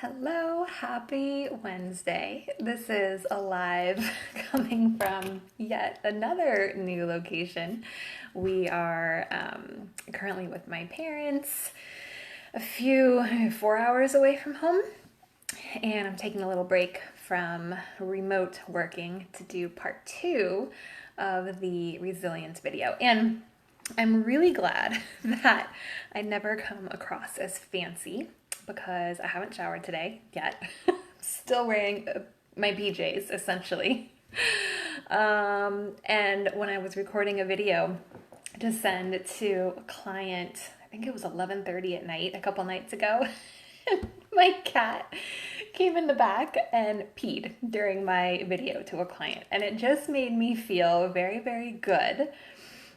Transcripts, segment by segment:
Hello, happy Wednesday. This is a live coming from yet another new location. We are currently with my parents, a few 4 hours away from home, and I'm taking a little break from remote working to do part two of the resilience video. And I'm really glad that I never come across as fancy because I haven't showered today yet. Still wearing my PJs essentially. And when I was recording a video to send to a client, I think it was 11:30 at night a couple nights ago, my cat came in the back and peed during my video to a client. And it just made me feel very, very good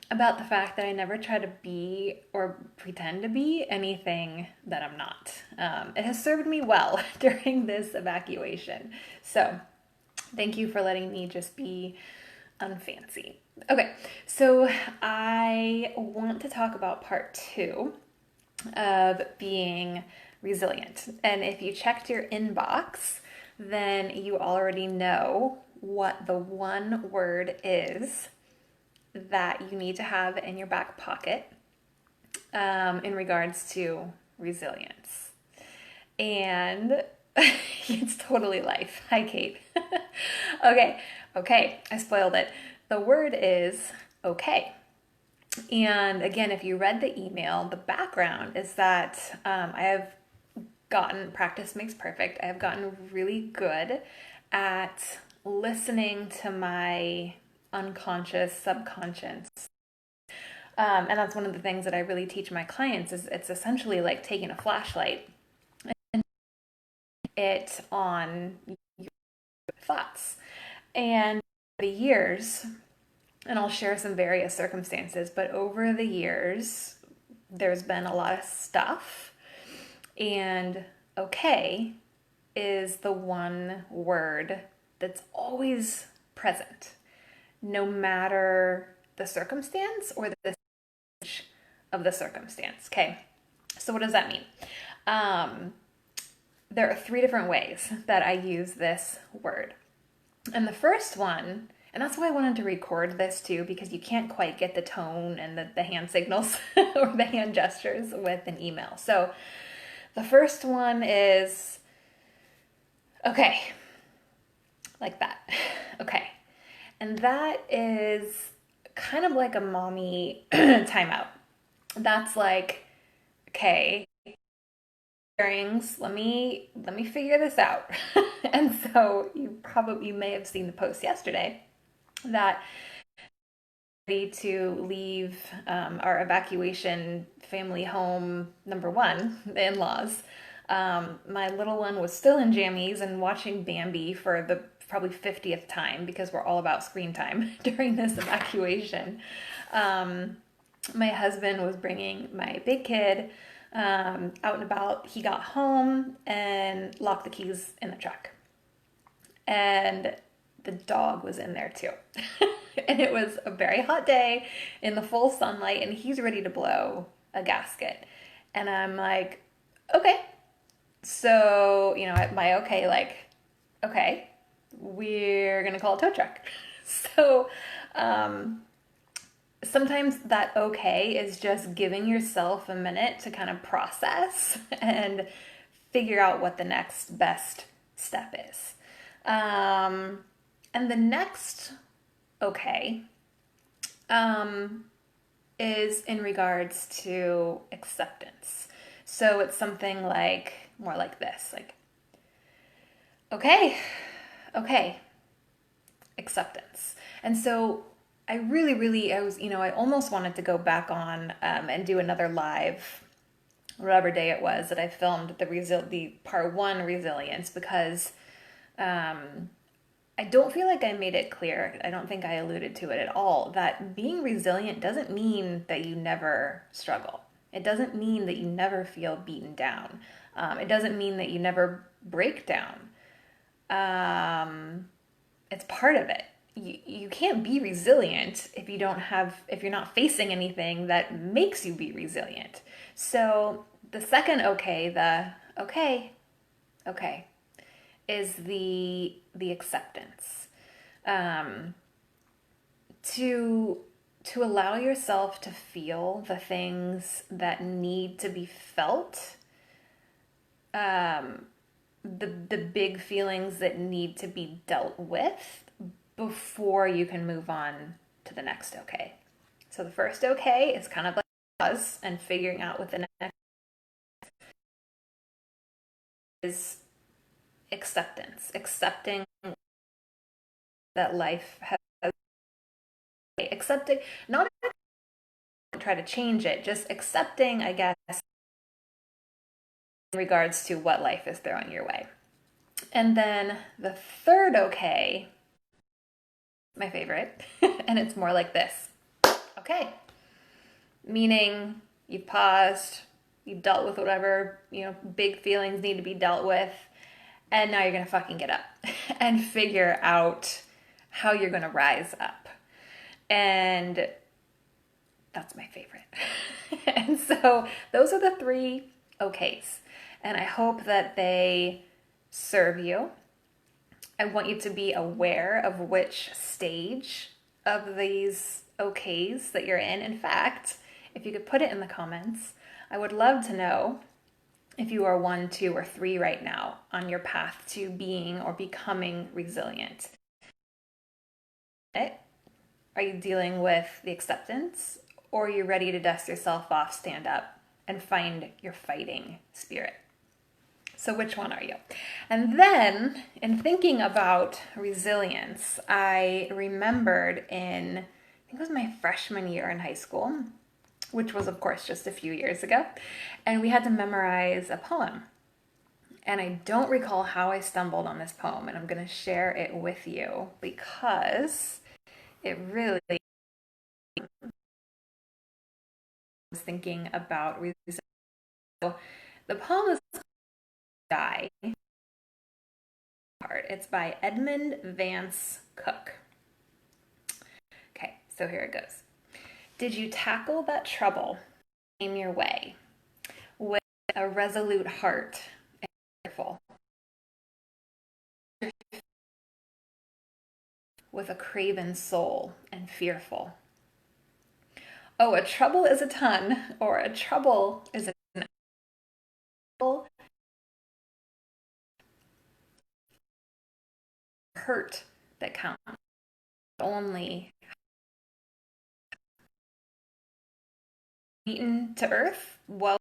about the fact that I never try to be or pretend to be anything that I'm not. It has served me well during this evacuation. So thank you for letting me just be unfancy. Okay, so I want to talk about part two of being resilient. And if you checked your inbox, then you already know what the one word is that you need to have in your back pocket in regards to resilience. And it's totally life. Hi, Kate. Okay, I spoiled it. The word is okay. And again, if you read the email, the background is that I have gotten, practice makes perfect. I have gotten really good at listening to my unconscious, subconscious. And that's one of the things that I really teach my clients is it's essentially like taking a flashlight and it on your thoughts. And over the years, and I'll share some various circumstances, but over the years, there's been a lot of stuff. And okay is the one word that's always present, no matter the circumstance or the stage of the circumstance. Okay, so what does that mean? There are three different ways that I use this word. And the first one, and that's why I wanted to record this too, because you can't quite get the tone and the hand signals or the hand gestures with an email. So the first one is okay, like that. Okay. And that is kind of like a mommy timeout. That's like, okay, bearings, let me figure this out. And so you may have seen the post yesterday that ready to leave our evacuation family home number one, the in-laws. My little one was still in jammies and watching Bambi for the probably 50th time because we're all about screen time during this evacuation. My husband was bringing my big kid out and about. He got home and locked the keys in the truck. And the dog was in there too. And it was a very hot day in the full sunlight, and he's ready to blow a gasket. And I'm like, okay. So, my okay, like, okay, we're going to call a tow truck. So, sometimes that okay is just giving yourself a minute to kind of process and figure out what the next best step is. And the next okay is in regards to acceptance. So it's something like, more like this, like, okay, acceptance. And so I I almost wanted to go back on and do another live, whatever day it was that I filmed the part one resilience, because I don't feel like I made it clear. I don't think I alluded to it at all, that being resilient doesn't mean that you never struggle. It doesn't mean that you never feel beaten down. It doesn't mean that you never break down. It's part of it. You can't be resilient if you're not facing anything that makes you be resilient. So the second okay, okay, is the acceptance. Um, to to allow yourself to feel the things that need to be felt, the big feelings that need to be dealt with before you can move on to the next okay. So the first okay is kind of like pause and figuring out what the next is. Acceptance, accepting that life has, accepting, not try to change it, just accepting, I guess, in regards to what life is throwing your way. And then the third okay, my favorite, and it's more like this. Okay. Meaning you've paused, you've dealt with whatever, big feelings need to be dealt with, and now you're going to fucking get up and figure out how you're going to rise up. And that's my favorite. And so those are the three okays. And I hope that they serve you. I want you to be aware of which stage of these okays that you're in. In fact, if you could put it in the comments, I would love to know if you are 1, 2, or 3 right now on your path to being or becoming resilient. Are you dealing with the acceptance, or are you ready to dust yourself off, stand up, and find your fighting spirit? So which one are you? And then in thinking about resilience, I remembered I think it was my freshman year in high school, which was of course just a few years ago, and we had to memorize a poem. And I don't recall how I stumbled on this poem, and I'm going to share it with you because it really was thinking about resilience. So the poem is Die. It's by Edmund, Vance, Cooke. Okay, so here it goes. Did you tackle that trouble came your way with a resolute heart and cheerful, with a craven soul and fearful? Oh, a trouble is a ton, or a trouble is an apple, hurt that counts only beaten to earth, well